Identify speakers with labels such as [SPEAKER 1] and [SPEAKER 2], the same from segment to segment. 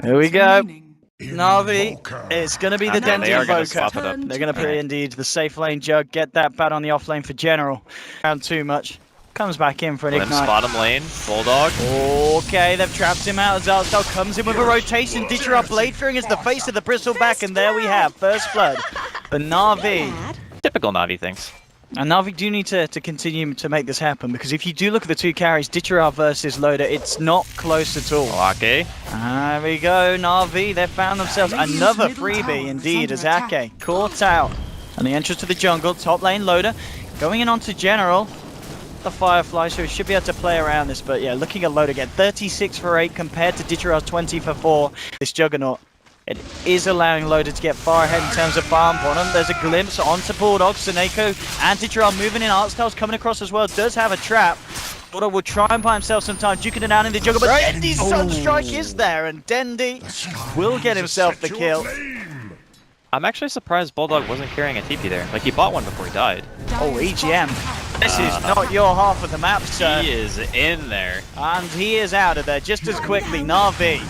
[SPEAKER 1] Here we go. NaVi, it's going to be the Dendy Invoker. They're going to put indeed the safe lane Jug, get that bat on the off lane for General. Around too much. Comes back in for an ignite.
[SPEAKER 2] Bottom lane, Bulldog.
[SPEAKER 1] Okay, they've trapped him out. Zalstal comes in with a rotation. Ditcher Blade Fearing is the face of the Bristleback, and there we have first blood. But NaVi.
[SPEAKER 2] Typical NaVi things.
[SPEAKER 1] And NaVi do need to continue to make this happen, because if you do look at the two carries, Ditcher versus Loader, it's not close at all.
[SPEAKER 2] Ake.
[SPEAKER 1] There we go, NaVi, they've found themselves another freebie indeed as Ake caught out. And the entrance to the jungle, top lane Loader, going in onto General. The Firefly, so he should be able to play around this, but yeah, looking at Loader get 36 for 8 compared to Ditcher's 20 for 4. This Juggernaut, it is allowing Loader to get far ahead in terms of farm bottom. There's a glimpse onto Bulldog, Seneko and Ditcher moving in. Artstyle's coming across as well, does have a trap. Bulldog will try and buy himself some time, duking it down in the jungle, but Dendy's Sunstrike is there, and Dendy will get himself the kill.
[SPEAKER 2] I'm actually surprised Bulldog wasn't carrying a TP there. Like, he bought one before he died.
[SPEAKER 1] Oh, EGM. This is not your half of the map, sir.
[SPEAKER 2] He is in there.
[SPEAKER 1] And he is out of there just as quickly. NaVi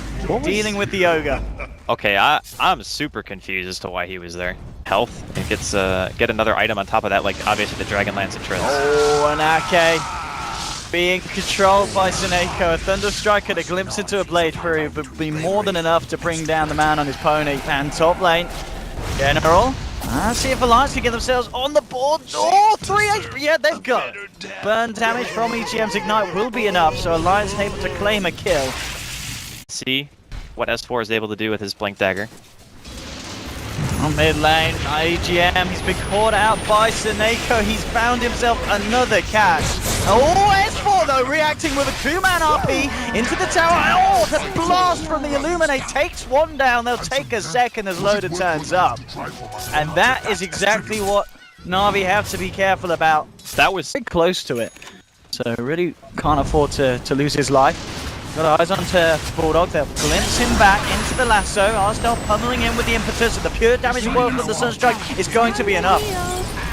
[SPEAKER 1] dealing with the Ogre.
[SPEAKER 2] Okay, I'm super confused as to why he was there. Health, it gets get another item on top of that, like obviously the Dragonlance and Trills.
[SPEAKER 1] Oh, and Ake being controlled by Seneko. A Thunderstrike and a glimpse into a Blade Fury would be more than enough to bring down the man on his pony. And top lane, General. See if Alliance can get themselves on the board. Oh, 3 HP. Yeah, they've got burn damage from EGM's Ignite will be enough, so Alliance able to claim a kill.
[SPEAKER 2] See what S4 is able to do with his Blink Dagger.
[SPEAKER 1] On mid lane, EGM, he's been caught out by Seneko. He's found himself another catch. Oh, S4 though, reacting with a 2-man RP into the tower. Oh, the blast from the Illuminate takes one down. They'll take a second as Loader turns up. And that is exactly what NaVi have to be careful about.
[SPEAKER 2] That was
[SPEAKER 1] close to it. So really can't afford to lose his life. Got eyes onto Bulldog, they'll glimpse him back into the lasso. Arsenal pummeling in with the impetus, and the pure damage world from the Sunstrike is going to be enough.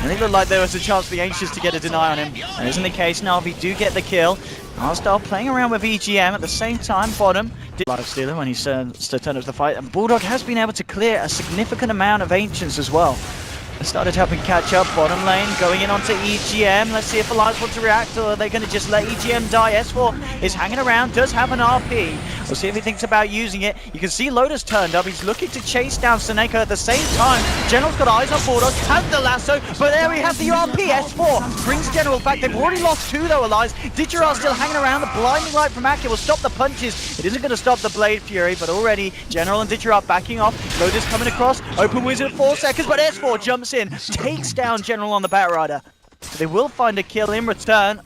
[SPEAKER 1] And it looked like there was a chance for the Ancients to get a deny on him. That isn't the case. NaVi do get the kill. Arsenal playing around with EGM at the same time, bottom. Life Stealer when he turns to turn up the fight, and Bulldog has been able to clear a significant amount of Ancients as well. Started helping catch up, bottom lane, going in onto EGM. Let's see if Alliance want to react, or are they going to just let EGM die? S4 is hanging around, does have an RP. We'll see if he thinks about using it. You can see Loader's turned up. He's looking to chase down Seneko at the same time. General's got eyes on Bulldog, has the lasso, but there we have the RP. S4 brings General back. They've already lost 2 though, Alliance. Ditcher still hanging around. The blinding light from Ake will stop the punches. It isn't going to stop the Blade Fury, but already General and Ditcher backing off. Loader's coming across. Open Wizard 4 seconds, but S4 jumps in, takes down General on the Batrider. They will find a kill in return.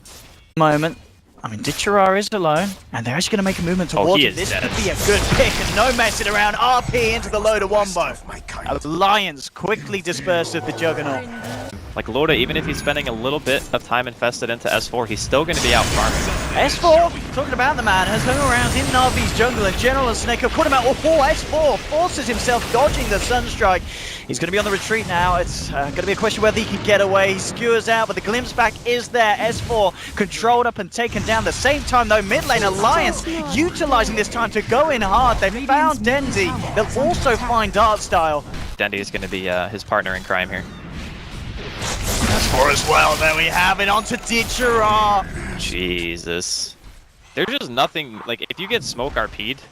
[SPEAKER 1] Moment. I mean, Ditcher is alone, and they're actually going to make a movement towards it. This could be a good pick, and no messing around. RP into the Loader wombo. Alliance quickly dispersed with the Juggernaut.
[SPEAKER 2] Like Loader, even if he's spending a little bit of time invested into S4, he's still going to be out farming.
[SPEAKER 1] S4, talking about the man, has hung around in NaVi's jungle, and General and Seneko caught him out. S4 forces himself dodging the Sunstrike. He's going to be on the retreat now. It's going to be a question whether he can get away. He skewers out, but the glimpse back is there. S4 controlled up and taken down. The same time, though, mid lane Alliance utilizing this time to go in hard. They've found Dendy. They'll also find Dartstyle.
[SPEAKER 2] Dendy is going to be his partner in crime here.
[SPEAKER 1] S4 as well. There we have it onto Ditcher.
[SPEAKER 2] Jesus. There's just nothing, like, if you get smoke RP'd,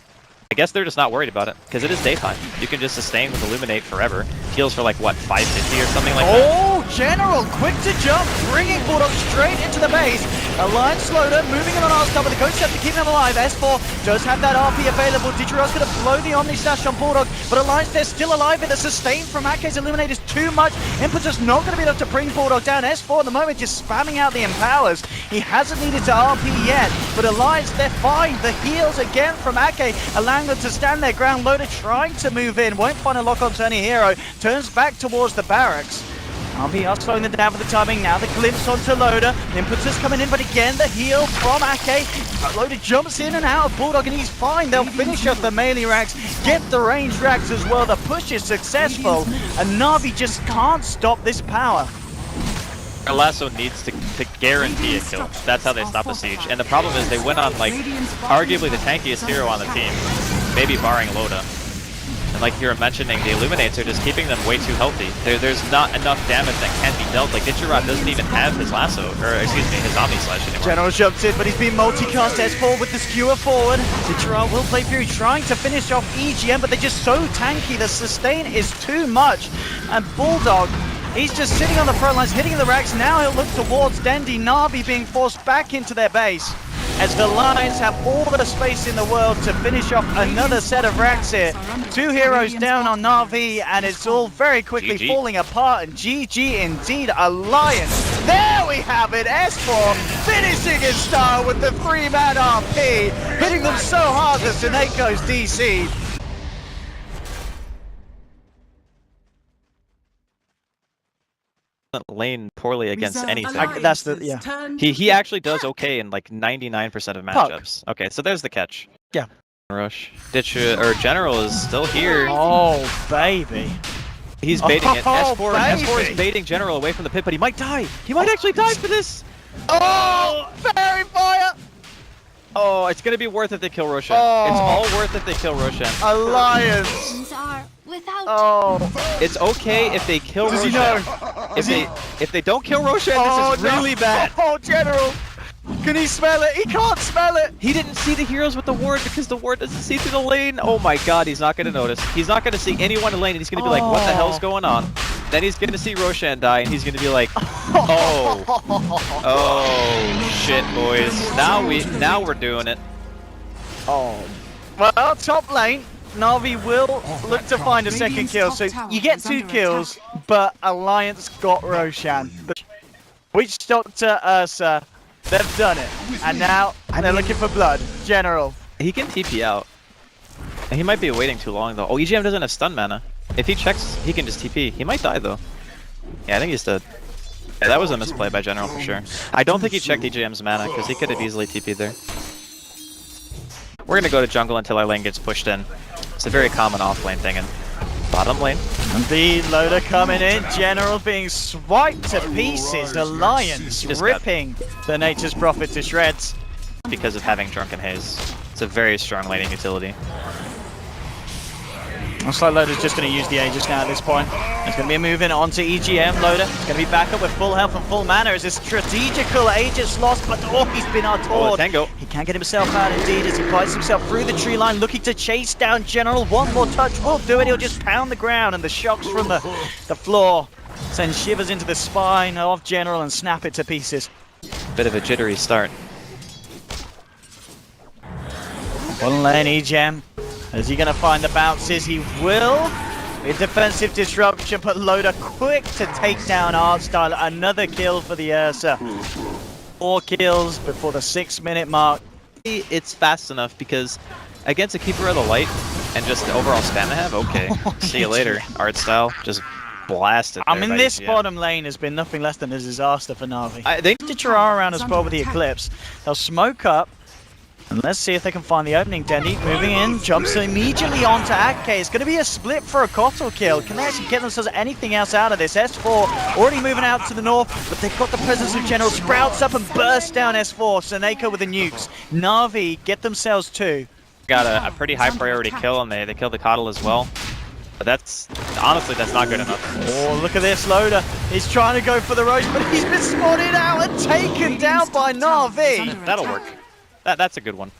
[SPEAKER 2] I guess they're just not worried about it, because it is daytime. You can just sustain with Illuminate forever. Heals for like, what, 550 or something like that?
[SPEAKER 1] Oh, General, quick to jump, bringing Bulldog straight into the base. Alliance Loader moving in on Arsenal, but the coach have to keep him alive. S4 does have that RP available. Ditcher's going to blow the Omni Slash on Bulldog, but Alliance, they're still alive. The sustain from Ake's Illuminate is too much. Impetus not going to be enough to bring Bulldog down. S4 at the moment just spamming out the Empowers. He hasn't needed to RP yet, but Alliance, they're fine. The heals again from Ake, allowing them to stand their ground. Loader trying to move in, won't find a lock on any hero, turns back towards the barracks. RP are slowing them down for the timing. Now the glimpse onto Loader. Impetus coming in, but again the heal from Ake. Loader jumps in and out of Bulldog, and he's fine. They'll finish off the melee racks, get the range racks as well. The push is successful, and NaVi just can't stop this power.
[SPEAKER 2] Lasso needs to guarantee a kill. That's how they stop the siege. And the problem is they went on, like, arguably the tankiest hero on the team. maybe barring Loda. And like you were mentioning, the Illuminates are just keeping them way too healthy. There's not enough damage that can be dealt. Like Ditcherod doesn't even have his lasso, or excuse me, his Omni Slash anymore.
[SPEAKER 1] General jumps in, but he's been multicast S4 with the skewer forward. Ditcherod will play Fury, trying to finish off EGM, but they're just so tanky. The sustain is too much. And Bulldog, he's just sitting on the front lines, hitting the racks. Now he'll look towards Dendi. NaVi being forced back into their base, as the Lions have all the space in the world to finish off another set of racks here. 2 heroes down on NaVi, and it's all very quickly
[SPEAKER 2] GG.
[SPEAKER 1] falling apart. And GG indeed, Alliance. There we have it, S4 finishing in style with the 3-man RP, hitting them so hard that Seneco's DC.
[SPEAKER 2] Lane poorly against anything.
[SPEAKER 1] That's the, yeah.
[SPEAKER 2] He actually does okay in like 99% of matchups. Okay, so there's the catch.
[SPEAKER 1] Yeah.
[SPEAKER 2] Rush. Or General is still here.
[SPEAKER 1] Oh, baby.
[SPEAKER 2] He's baiting it. S4
[SPEAKER 1] baby.
[SPEAKER 2] is baiting General away from the pit, but he might die. He might actually die for this.
[SPEAKER 1] Oh, fairy fire.
[SPEAKER 2] Oh, it's gonna be worth it to kill Roshan.
[SPEAKER 1] Oh.
[SPEAKER 2] It's all worth it to kill Roshan.
[SPEAKER 1] Alliance. Oh.
[SPEAKER 2] It's okay if they kill
[SPEAKER 1] Does he
[SPEAKER 2] Roshan.
[SPEAKER 1] know?
[SPEAKER 2] If they don't kill Roshan, this is really bad.
[SPEAKER 1] Oh, General. Can he smell it? He can't smell it.
[SPEAKER 2] He didn't see the heroes with the ward because the ward doesn't see through the lane. Oh my god, he's not gonna notice. He's not gonna see anyone in lane, and he's gonna be like, what the hell's going on? Then he's gonna see Roshan die, and he's gonna be like, oh shit, boys. Now we're doing it.
[SPEAKER 1] Oh. Well, top lane, NaVi will look to find a second kill. So you get 2 kills, but Alliance got Roshan. The Witch Doctor Ursa, they've done it. And now they're looking for blood. General.
[SPEAKER 2] He can TP out. He might be waiting too long though. Oh, EGM doesn't have stun mana. If he checks, he can just TP. He might die though. Yeah, I think he's dead. Yeah, that was a misplay by General for sure. I don't think he checked EGM's mana because he could have easily TP'd there. We're gonna go to jungle until our lane gets pushed in. It's a very common off-lane thing in bottom lane.
[SPEAKER 1] And the loader coming in. General being swiped to pieces. The Lions ripping the Nature's Prophet to shreds.
[SPEAKER 2] Because of having Drunken Haze. It's a very strong laning utility.
[SPEAKER 1] Looks like Loader's just going to use the Aegis now at this point. There's going to be a move in onto EGM. Loader is going to be back up with full health and full mana. Is a strategical Aegis lost, but he's been outawed.
[SPEAKER 2] Tango.
[SPEAKER 1] He can't get himself out indeed as he fights himself through the tree line, looking to chase down General. One more touch will do it. He'll just pound the ground, and the shocks from the floor send shivers into the spine of General and snap it to pieces.
[SPEAKER 2] Bit of a jittery start.
[SPEAKER 1] One lane EGM. Is he going to find the bounces? He will. A defensive disruption, but Loader quick to take down Artstyle. Another kill for the Ursa. 4 kills before the 6-minute mark.
[SPEAKER 2] It's fast enough because against a Keeper of the Light and just the overall spam they have, okay. See you later, Artstyle. Just blasted.
[SPEAKER 1] I mean, this bottom lane has been nothing less than a disaster for NaVi.
[SPEAKER 2] They
[SPEAKER 1] to Chirara around as well with the Eclipse. They'll smoke up. And let's see if they can find the opening. Dendi moving in, jumps immediately onto Akke. It's going to be a split for a Kotal kill. Can they actually get themselves anything else out of this? S4 already moving out to the north, but they've got the presence of General. Sprouts up and bursts down S4. Seneca with the nukes. NaVi get themselves 2.
[SPEAKER 2] Got a pretty high priority kill, and they killed the Kotal as well. But that's, honestly, that's not good enough.
[SPEAKER 1] Oh, look at this Loader. He's trying to go for the Roche, but he's been spotted out and taken down by NaVi.
[SPEAKER 2] That'll work. That's a good one.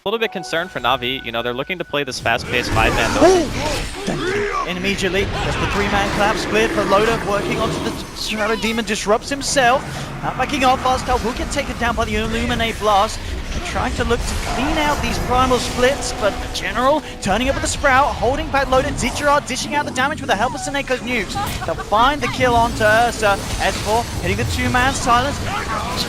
[SPEAKER 2] A little bit concerned for NaVi. You know, they're looking to play this fast-paced 5-man though.
[SPEAKER 1] And immediately, there's the 3-man clap split for Loader working onto the Shadow Demon, disrupts himself. Not backing off, Artstyle will get taken down by the Illuminate Blast. They're trying to look to clean out these primal splits, but General turning up with the Sprout, holding back Loader. Ditcherod dishing out the damage with the help of Seneca's nukes. They'll find the kill onto Ursa. S4 hitting the 2-man silence.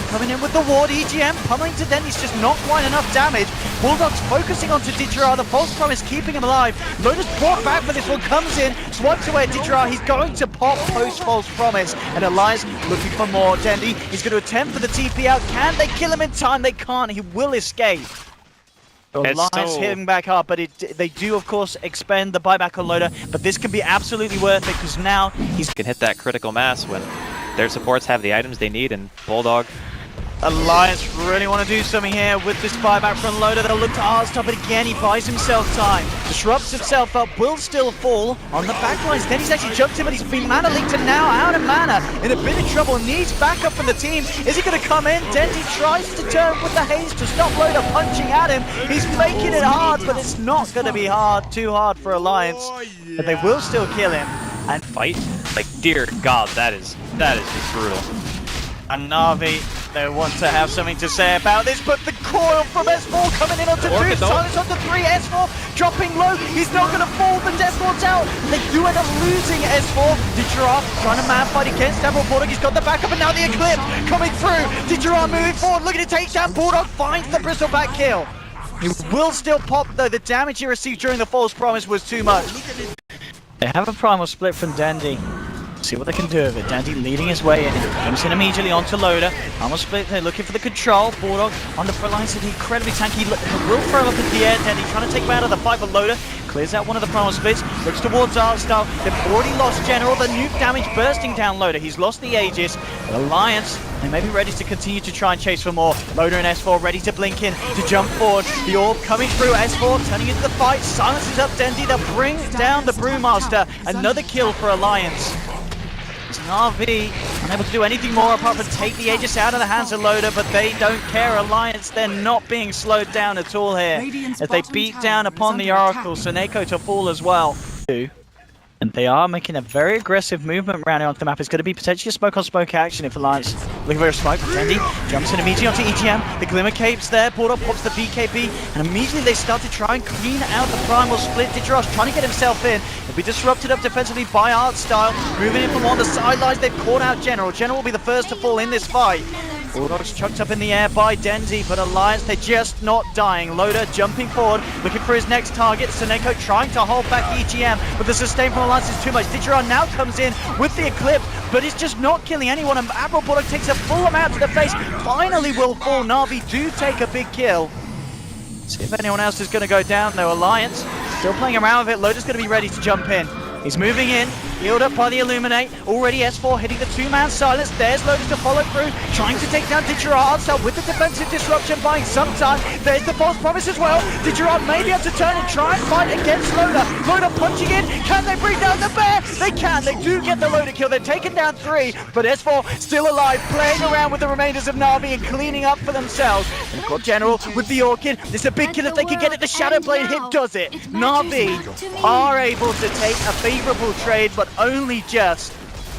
[SPEAKER 1] Coming in with the ward, EGM pummeling to Dendi. He's just not quite enough damage. Bulldog's focusing onto Ditcherod. The False Promise keeping him alive. Loader's brought back for this one, comes in, swipes away at Ditcherod. He's going to pop post False Promise. And Elias looking for more. Dendi, he's going to attempt for the TP out. Can they kill him in time? They can't. He will escape. Elias hitting back up, but they do, of course, expend the buyback on Loader. But this can be absolutely worth it because now he's
[SPEAKER 2] can hit that critical mass when their supports have the items they need, and Bulldog
[SPEAKER 1] Alliance really want to do something here with this buyback from Loda. They'll look to Artstop, but again, he buys himself time. Disrupts himself up, will still fall on the backlines. Then he's actually jumped in, but he's been mana linked and now out of mana. In a bit of trouble, needs backup from the team. Is he going to come in? Dendy tries to turn with the haze to stop Loda punching at him. He's making it hard, but it's not going to be too hard for Alliance. But they will still kill him. And
[SPEAKER 2] Fight? Like, dear God, that is just brutal.
[SPEAKER 1] And NaVi, they want to have something to say about this, but the coil from S4 coming in onto 2, silence onto 3, S4 dropping low, he's not going to fall, the Death Lord's out. They do end up losing S4. Digirard trying to man fight against Devil Bulldog, he's got the backup, and now the Eclipse coming through. Digirard moving forward, looking to take down Bulldog, finds the bristleback kill. He will still pop though, the damage he received during the false promise was too much. They have a primal split from Dandy. See what they can do with it. Dandy leading his way in. Comes in immediately onto Loda. Almost split. They're looking for the control. Bulldog on the front lines. Incredibly tanky. Will throw him up in the air. Dandy trying to take him out of the fight, but Loda clears out one of the primal splits. Looks towards Artstyle. They've already lost General. The nuke damage bursting down Loda. He's lost the Aegis. The Alliance, they may be ready to continue to try and chase for more. Loda and S4 ready to blink in, to jump forward. The orb coming through. S4 turning into the fight. Silences up Dandy. They'll bring down the Brewmaster. Another kill for Alliance. NaVi unable to do anything more apart from take the Aegis out of the hands of Loda, but they don't care. Alliance, they're not being slowed down at all here as they beat down upon the Oracle. Seneko to fall as well. And they are making a very aggressive movement around onto the map. It's going to be potentially a smoke on smoke action if Alliance looking for a smoke. Dandy jumps in immediately onto EGM. The Glimmer Cape's there. Bulldog pops the BKB. And immediately they start to try and clean out the primal split. Digiraj trying to get himself in. He'll be disrupted up defensively by Artstyle. Moving in from on the sidelines. They've caught out General. General will be the first to fall in this fight. Bulldog's chucked up in the air by Denzi, but Alliance, they're just not dying. Loda jumping forward, looking for his next target. Seneko trying to hold back EGM, but the sustain from Alliance is too much. Digirard now comes in with the Eclipse, but it's just not killing anyone, and Admiral Bulldog takes a full amount to the face. Finally will fall. NaVi do take a big kill. See if anyone else is going to go down though. Alliance still playing around with it. Loda's going to be ready to jump in. He's moving in, healed up by the Illuminate. Already S4 hitting the two-man silence. There's Loda to follow through, trying to take down Digirard. So with the defensive disruption buying some time. There's the false promise as well. Digirard may be able to turn and try and fight against Loda. Loda punching in. Can they bring down the bear? They can. They do get the Loda kill. They're taking down 3, but S4 still alive, playing around with the remainders of NaVi and cleaning up for themselves. They've got General with the Orchid. It's a big kill if they can get it. The Shadow Blade hit does it. NaVi are able to take a favorable trade, but only just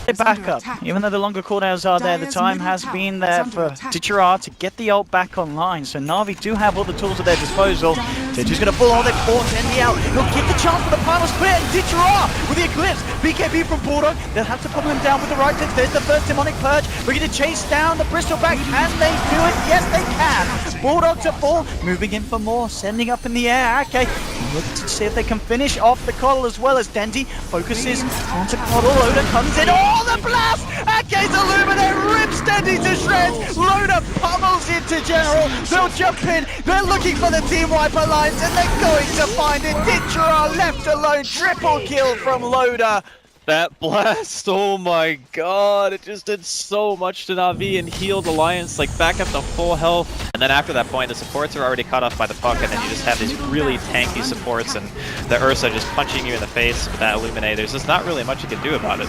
[SPEAKER 1] a backup. Even though the longer cooldowns are there, the time has been there for Digirard to get the ult back online. So NaVi do have all the tools at their disposal. They're just going to pull all their force Dendy out. He'll get the chance for the primal split, and Digirard with the Eclipse. BKB from Bulldog. They'll have to pull him down with the right clicks. There's the first demonic purge. We're going to chase down the Bristleback. Can they do it? Yes, they can. Bulldog to fall. Moving in for more. Sending up in the air. Okay. Look to see if they can finish off the Coddle as well as Dendy focuses onto Coddle. Loda comes in. Oh, the blast! Ake's Illuminate rips Dendy to shreds. Loda pummels into General. They'll jump in. They're looking for the team wipe alliance, and they're going to find it. Digirard left alone. Triple kill from Loda.
[SPEAKER 2] That blast, oh my god, it just did so much to NaVi and healed Alliance, like back up to full health. And then after that point, the supports are already cut off by the puck, and then you just have these really tanky supports, and the Ursa just punching you in the face with that Illuminate. There's just not really much you can do about it.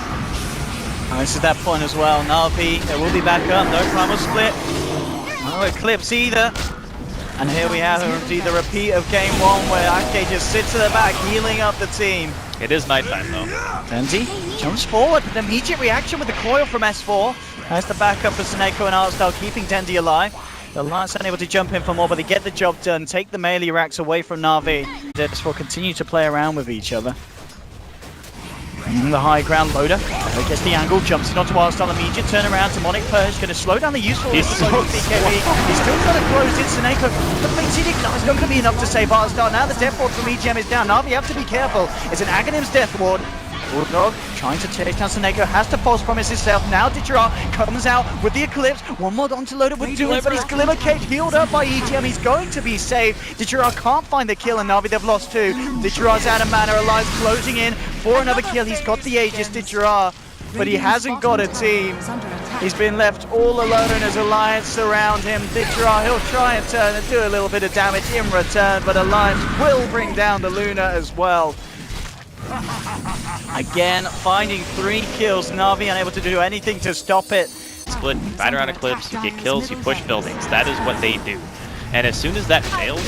[SPEAKER 1] This is that point as well. NaVi, they will be back up, no primal split. No Eclipse either. And here we have the repeat of game 1 where Ake just sits at the back, healing up the team.
[SPEAKER 2] It is nighttime though.
[SPEAKER 1] Dendy jumps forward with an immediate reaction with the coil from S4. Has the backup for Seneko and Artstyle, keeping Dendy alive. The Alliance unable to jump in for more, but they get the job done, take the melee racks away from NaVi. S4 continue to play around with each other. The high ground. Loda gets the angle, jumps in onto Artstyle, immediate turnaround. Demonic Purge going to slow down the usefulness of BKB. He's still trying to close in. Seneko, the Fated Ignite is not going to be enough to save Artstyle. Now the Death Ward from EGM is down. NaVi have to be careful. It's an Aghanim's Death Ward. Bulldog trying to take down Seneko, has to false promise himself. Now Digirard comes out with the Eclipse. One more onto Loda would do it, but he's Glimmer Cape healed up by EGM. He's going to be saved. Digirard can't find the kill, and NaVi they've lost 2. Digirard's out of mana. Alliance closing in for another kill. He's got the Aegis. Digirard but he hasn't got a team. He's been left all alone as Alliance surround him. Ditra, he'll try and turn and do a little bit of damage in return, but Alliance will bring down the Luna as well. Again, finding 3 kills. NaVi unable to do anything to stop it.
[SPEAKER 2] Split right around Eclipse, you get kills, you push buildings. That is what they do. And as soon as that fails,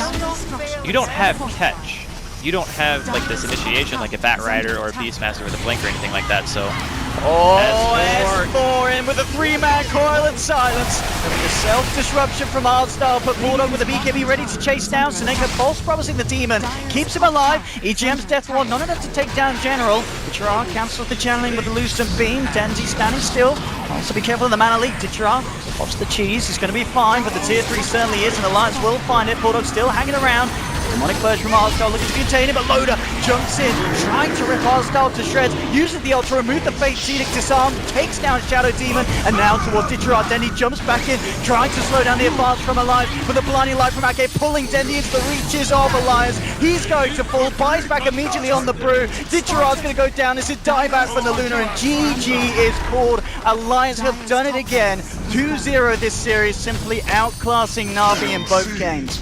[SPEAKER 2] you don't have catch. You don't have like this initiation like a Bat Rider or a Beastmaster with a blink or anything like that, so...
[SPEAKER 1] S4 in with a 3-man coil and silence. The self-disruption from Hardstyle, but Bulldog with the BKB ready to chase down. Seneca false promising the demon, keeps him alive. EGM's Death Ward, not enough to take down General. Ditra cancels the channeling with the Lucent Beam. Denzi standing still. Also be careful of the Mana Leak. Ditra pops the cheese, he's going to be fine, but the tier 3 certainly is, and Alliance will find it. Bulldog still hanging around. Demonic Burst from Hardstyle looking to contain him, but Loader jumps in, trying to rip Hardstyle to shreds, uses the ult to remove the Fate Edict, disarm, takes down Shadow Demon, and now towards Ditra. Dendy jumps back in, trying to slow down the advance from Alliance, with a blinding light from Ake, pulling Dendy into the reaches of Alliance. He's going to fall, buys back immediately on the brew. Ditra's going to go down as a dieback from the Luna, and GG is called. Alliance have done it again. 2-0 this series, simply outclassing NaVi in both games.